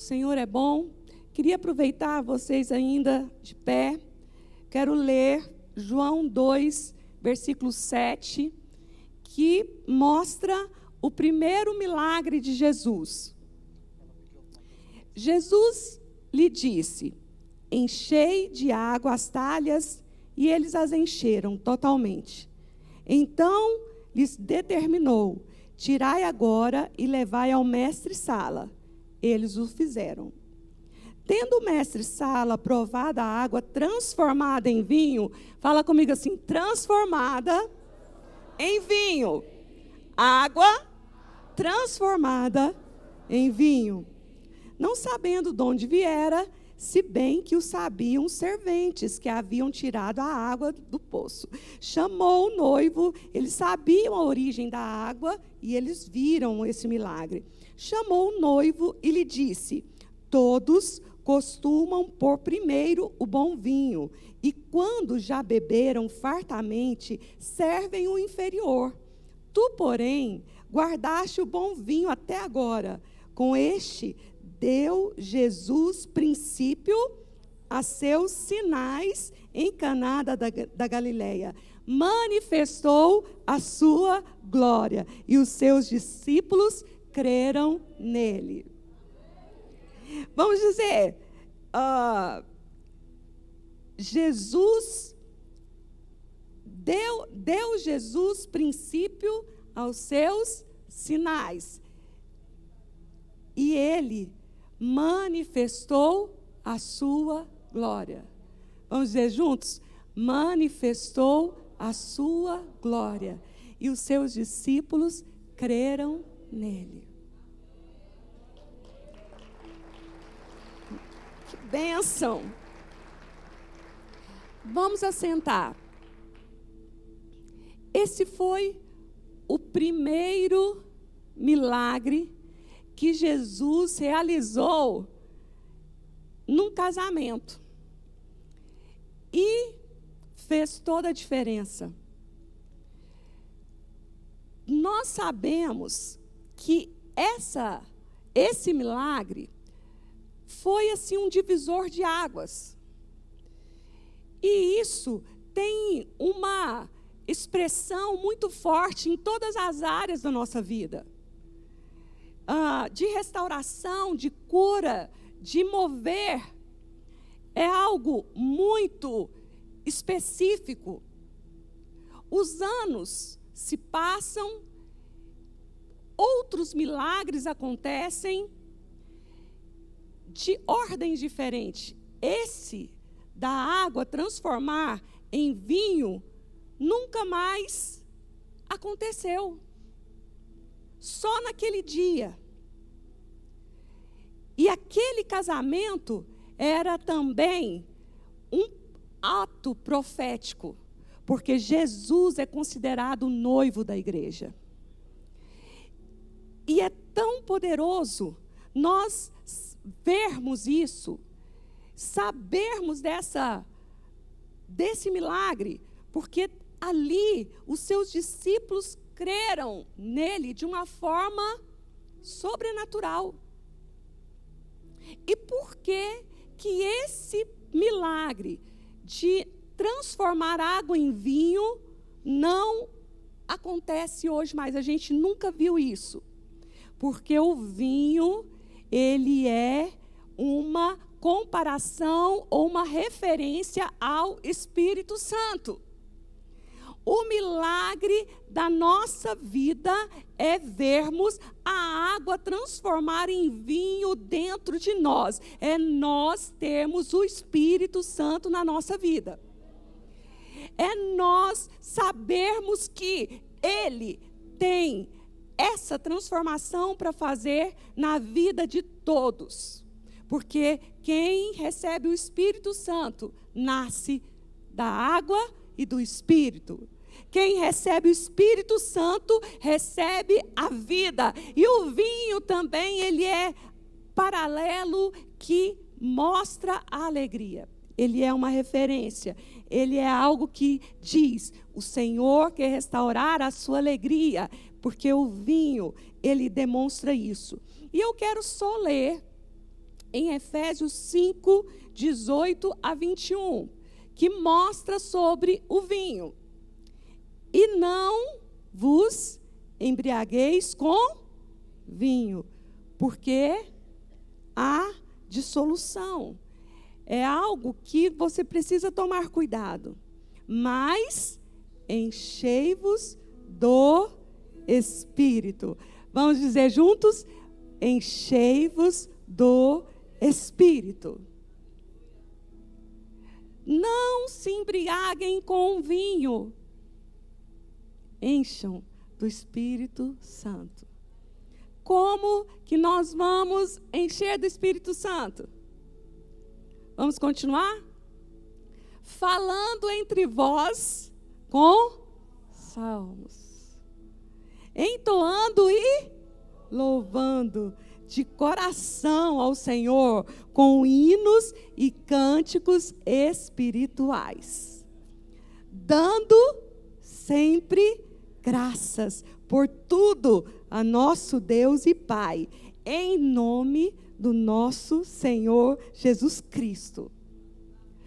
Senhor é bom. Queria aproveitar vocês ainda de pé. Quero ler João 2, versículo 7, que mostra o primeiro milagre de Jesus. Jesus lhe disse: enchei de água as talhas, e eles as encheram totalmente. Então lhes determinou: tirai agora e levai ao mestre-sala. Eles o fizeram. Tendo o mestre-sala provado a água transformada em vinho, fala comigo assim: transformada em vinho. Água transformada em vinho. Não sabendo de onde viera, se bem que o sabiam os serventes que haviam tirado a água do poço. Chamou o noivo, eles sabiam a origem da água e eles viram esse milagre. Chamou o noivo e lhe disse: todos costumam pôr primeiro o bom vinho, e quando já beberam fartamente, servem o inferior. Tu, porém, guardaste o bom vinho até agora. Com este deu Jesus princípio a seus sinais em Caná da Galileia. Manifestou a sua glória, e os seus discípulos creram nele. Vamos dizer, Jesus deu Jesus princípio aos seus sinais. E ele manifestou a sua glória. Vamos dizer juntos? Manifestou a sua glória. E os seus discípulos creram nele. Que bênção! Vamos assentar. Esse foi o primeiro milagre que Jesus realizou num casamento. E fez toda a diferença. Nós sabemos que esse milagre foi assim um divisor de águas. E isso tem uma expressão muito forte em todas as áreas da nossa vida. De restauração, de cura, de mover, é algo muito específico. Os anos se passam, outros milagres acontecem de ordens diferentes. Esse da água transformar em vinho nunca mais aconteceu. Só naquele dia. E aquele casamento era também um ato profético, porque Jesus é considerado o noivo da igreja. E é tão poderoso nós vermos isso, sabermos desse milagre, porque ali os seus discípulos creram nele de uma forma sobrenatural. E por que esse milagre de transformar água em vinho não acontece hoje mais? A gente nunca viu isso. Porque o vinho, ele é uma comparação ou uma referência ao Espírito Santo. O milagre da nossa vida é vermos a água transformar em vinho dentro de nós. É nós termos o Espírito Santo na nossa vida. É nós sabermos que Ele tem essa transformação para fazer na vida de todos. Porque quem recebe o Espírito Santo nasce da água e do Espírito. Quem recebe o Espírito Santo recebe a vida. E o vinho também, ele é paralelo que mostra a alegria. Ele é uma referência. Ele é algo que diz: o Senhor quer restaurar a sua alegria, porque o vinho, ele demonstra isso. E eu quero só ler em Efésios 5, 18 a 21, que mostra sobre o vinho. E não vos embriagueis com vinho, porque há dissolução. É algo que você precisa tomar cuidado. Mas enchei-vos do Espírito. Vamos dizer juntos? Enchei-vos do Espírito. Não se embriaguem com vinho. Encham do Espírito Santo. Como que nós vamos encher do Espírito Santo? Vamos continuar? Falando entre vós com salmos, entoando e louvando de coração ao Senhor com hinos e cânticos espirituais, dando sempre graças por tudo a nosso Deus e Pai, em nome do nosso Senhor Jesus Cristo,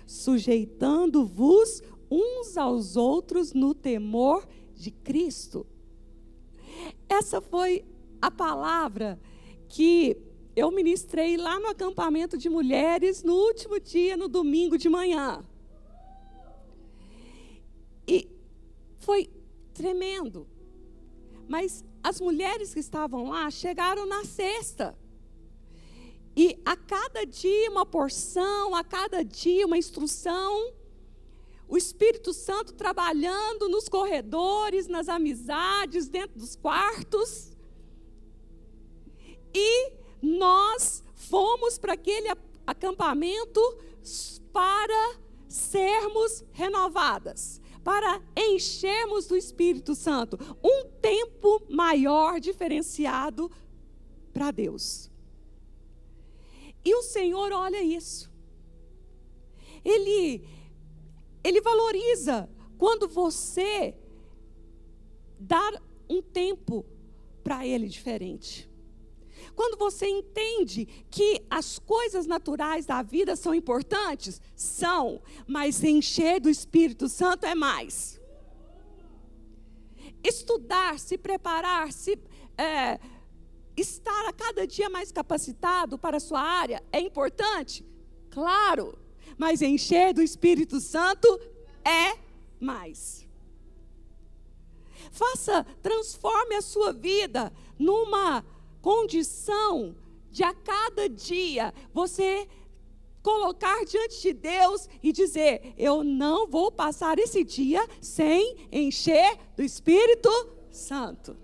sujeitando-vos uns aos outros no temor de Cristo. Essa foi a palavra que eu ministrei lá no acampamento de mulheres no último dia, no domingo de manhã. E foi tremendo. Mas as mulheres que estavam lá chegaram na sexta. E a cada dia uma porção, a cada dia uma instrução, o Espírito Santo trabalhando nos corredores, nas amizades, dentro dos quartos. E nós fomos para aquele acampamento para sermos renovadas, para enchermos do Espírito Santo, um tempo maior diferenciado para Deus. E o Senhor olha isso. Ele valoriza quando você dá um tempo para Ele diferente. Quando você entende que as coisas naturais da vida são importantes, são, mas encher do Espírito Santo é mais. Estudar, se preparar, estar a cada dia mais capacitado para a sua área é importante? Claro, mas encher do Espírito Santo é mais. Transforme a sua vida numa condição de a cada dia você colocar diante de Deus e dizer: eu não vou passar esse dia sem encher do Espírito Santo.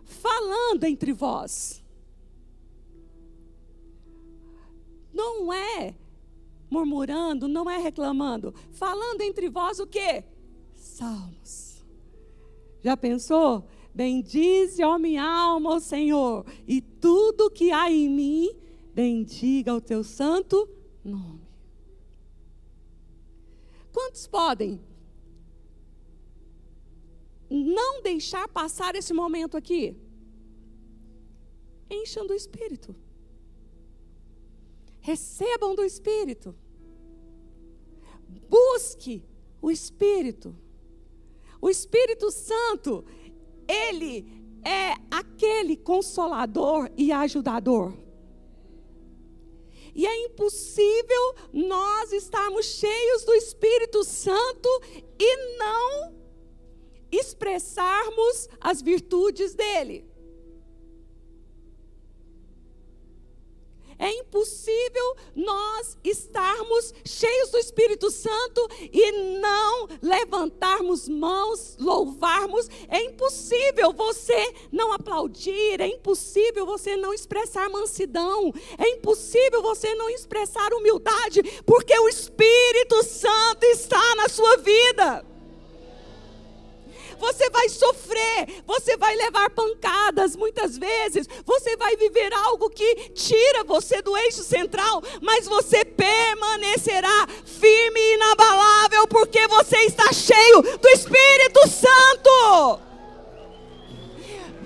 Falando entre vós. Não é murmurando, não é reclamando. Falando entre vós o quê? Salmos. Já pensou? Bendize, ó minha alma, ó Senhor, e tudo que há em mim, bendiga o teu santo nome. Quantos podem não deixar passar esse momento aqui? Encham do Espírito. Recebam do Espírito. Busque o Espírito. O Espírito Santo, Ele é aquele consolador e ajudador. E é impossível nós estarmos cheios do Espírito Santo e não expressarmos as virtudes dele. É impossível nós estarmos cheios do Espírito Santo e não levantarmos mãos, louvarmos. É impossível você não aplaudir, é impossível você não expressar mansidão, é impossível você não expressar humildade, porque o Espírito Santo está na sua vida. Você vai sofrer, você vai levar pancadas muitas vezes, você vai viver algo que tira você do eixo central, mas você permanecerá firme e inabalável, porque você está cheio do Espírito Santo.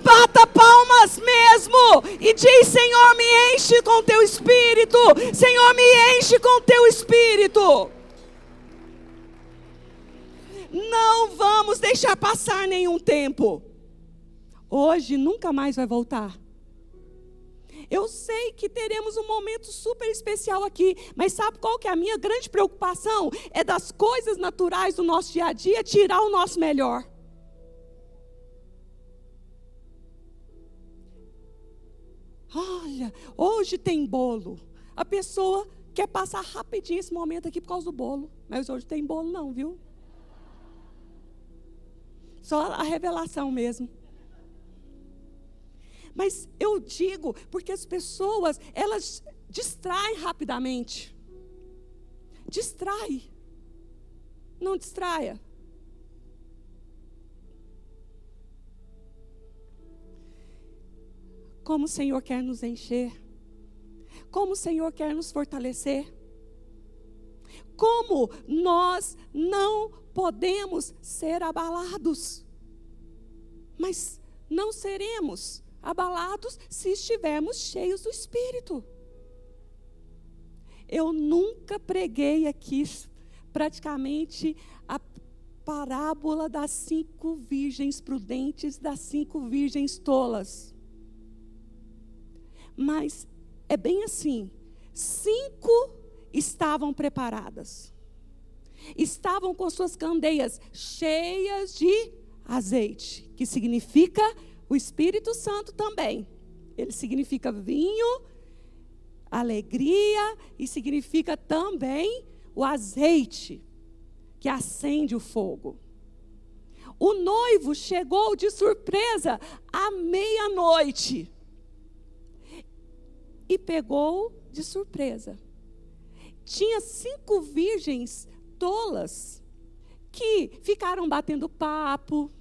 Bata palmas mesmo e diz: Senhor, me enche com teu Espírito. Senhor, me enche com teu Espírito. Não vamos deixar passar nenhum tempo. Hoje nunca mais vai voltar. Eu sei que teremos um momento super especial aqui, mas sabe qual que é a minha grande preocupação? É das coisas naturais do nosso dia a dia tirar o nosso melhor. Olha, hoje tem bolo. A pessoa quer passar rapidinho esse momento aqui por causa do bolo. Mas hoje tem bolo não, viu? Só a revelação mesmo. Mas eu digo, porque as pessoas, elas distraem rapidamente. Distrai. Não distraia. Como o Senhor quer nos encher. Como o Senhor quer nos fortalecer. Como nós não podemos ser abalados. Mas não seremos abalados se estivermos cheios do Espírito. Eu nunca preguei aqui praticamente a parábola das 5 virgens prudentes, das 5 virgens tolas. Mas é bem assim, 5 estavam preparadas. Estavam com suas candeias cheias de azeite, que significa o Espírito Santo também. Ele significa vinho, alegria e significa também o azeite que acende o fogo. O noivo chegou de surpresa à meia-noite e pegou de surpresa. Tinha 5 virgens tolas que ficaram batendo papo,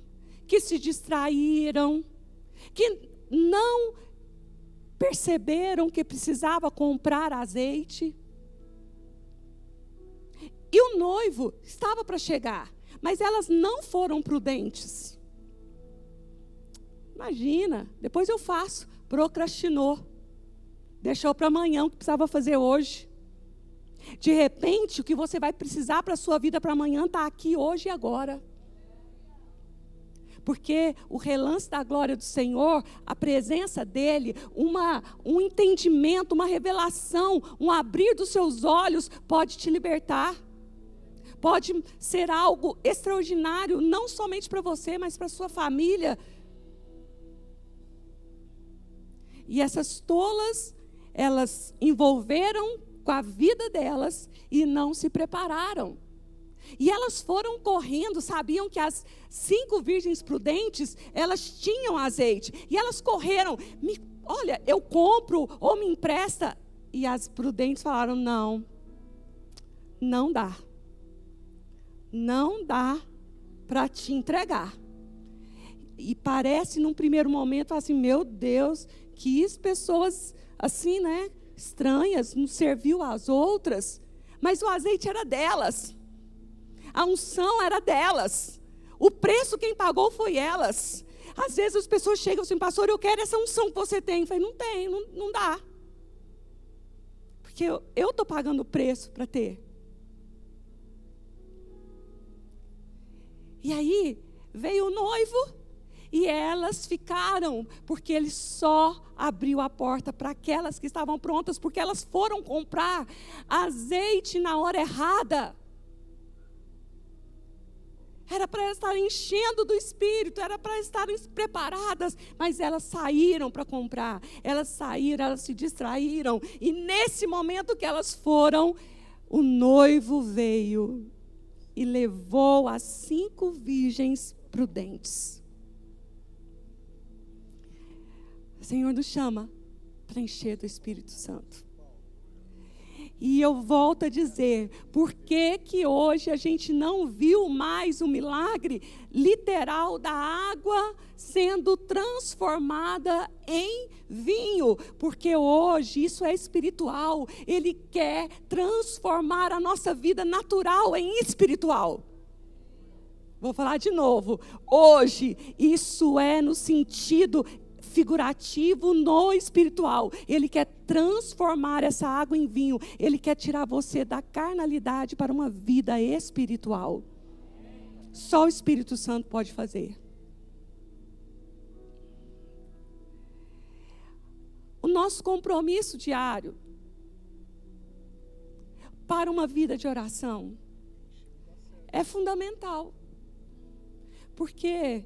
que se distraíram, que não perceberam que precisava comprar azeite. E o noivo estava para chegar, mas elas não foram prudentes. Imagina, depois eu faço, procrastinou. Deixou para amanhã o que precisava fazer hoje. De repente, o que você vai precisar para a sua vida para amanhã está aqui hoje e agora. Porque o relance da glória do Senhor, a presença dEle, um entendimento, uma revelação, um abrir dos seus olhos pode te libertar. Pode ser algo extraordinário, não somente para você, mas para a sua família. E essas tolas, elas envolveram com a vida delas e não se prepararam. E elas foram correndo, sabiam que as 5 virgens prudentes, elas tinham azeite. E elas correram, olha, eu compro ou me empresta. E as prudentes falaram, não dá. Não dá para te entregar. E parece num primeiro momento assim, meu Deus, que pessoas assim, né, estranhas, não serviu às outras. Mas o azeite era delas. A unção era delas. O preço quem pagou foi elas. Às vezes as pessoas chegam assim, pastor, eu quero essa unção que você tem. Eu falei, não tem, não dá. Porque eu estou pagando o preço para ter. E aí veio o noivo e elas ficaram, porque ele só abriu a porta para aquelas que estavam prontas, porque elas foram comprar azeite na hora errada. Era para elas estarem enchendo do Espírito, era para estarem preparadas, mas elas saíram para comprar, elas saíram, elas se distraíram, e nesse momento que elas foram, o noivo veio e levou as 5 virgens prudentes. O Senhor nos chama para encher do Espírito Santo. E eu volto a dizer, por que que hoje a gente não viu mais o milagre literal da água sendo transformada em vinho? Porque hoje isso é espiritual. Ele quer transformar a nossa vida natural em espiritual. Vou falar de novo. Hoje isso é no sentido figurativo no espiritual. Ele quer transformar essa água em vinho. Ele quer tirar você da carnalidade para uma vida espiritual. Só o Espírito Santo pode fazer. O nosso compromisso diário para uma vida de oração é fundamental. Porque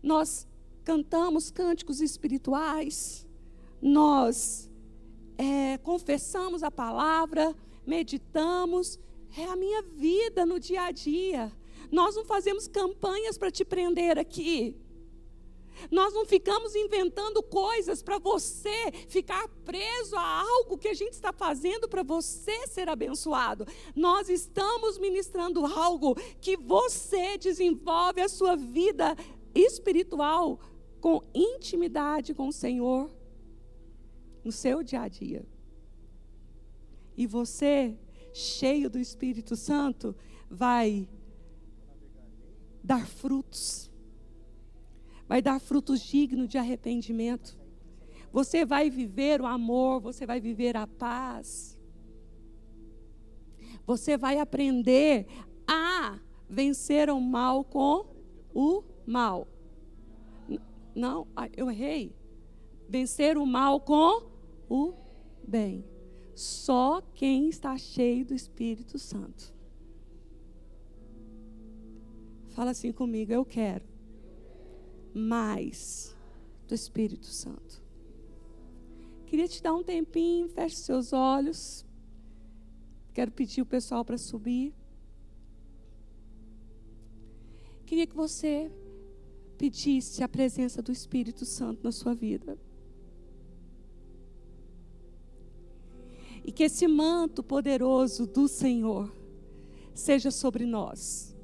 nós cantamos cânticos espirituais, nós confessamos a palavra, meditamos, é a minha vida no dia a dia. Nós não fazemos campanhas para te prender aqui. Nós não ficamos inventando coisas para você ficar preso a algo que a gente está fazendo para você ser abençoado. Nós estamos ministrando algo que você desenvolve a sua vida espiritual com intimidade com o Senhor no seu dia a dia. E você, cheio do Espírito Santo, vai dar frutos. Vai dar frutos dignos de arrependimento. Você vai viver o amor, você vai viver a paz. Você vai aprender a vencer o mal com o mal. Não, eu errei. Vencer o mal com o bem. Só quem está cheio do Espírito Santo. Fala assim comigo, eu quero mais do Espírito Santo. Queria te dar um tempinho, feche seus olhos. Quero pedir o pessoal para subir. Queria que você pedisse a presença do Espírito Santo na sua vida. E que esse manto poderoso do Senhor seja sobre nós.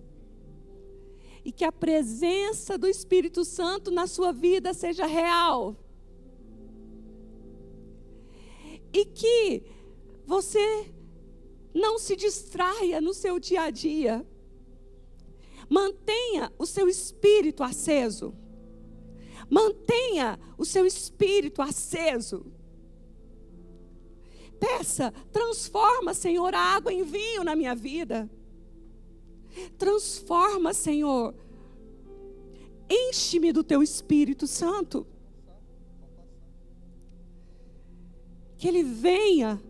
E que a presença do Espírito Santo na sua vida seja real. E que você não se distraia no seu dia a dia. Mantenha o seu espírito aceso. Mantenha o seu espírito aceso. Peça, transforma, Senhor, a água em vinho na minha vida. Transforma, Senhor. Enche-me do teu Espírito Santo. Que ele venha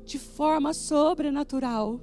de forma sobrenatural.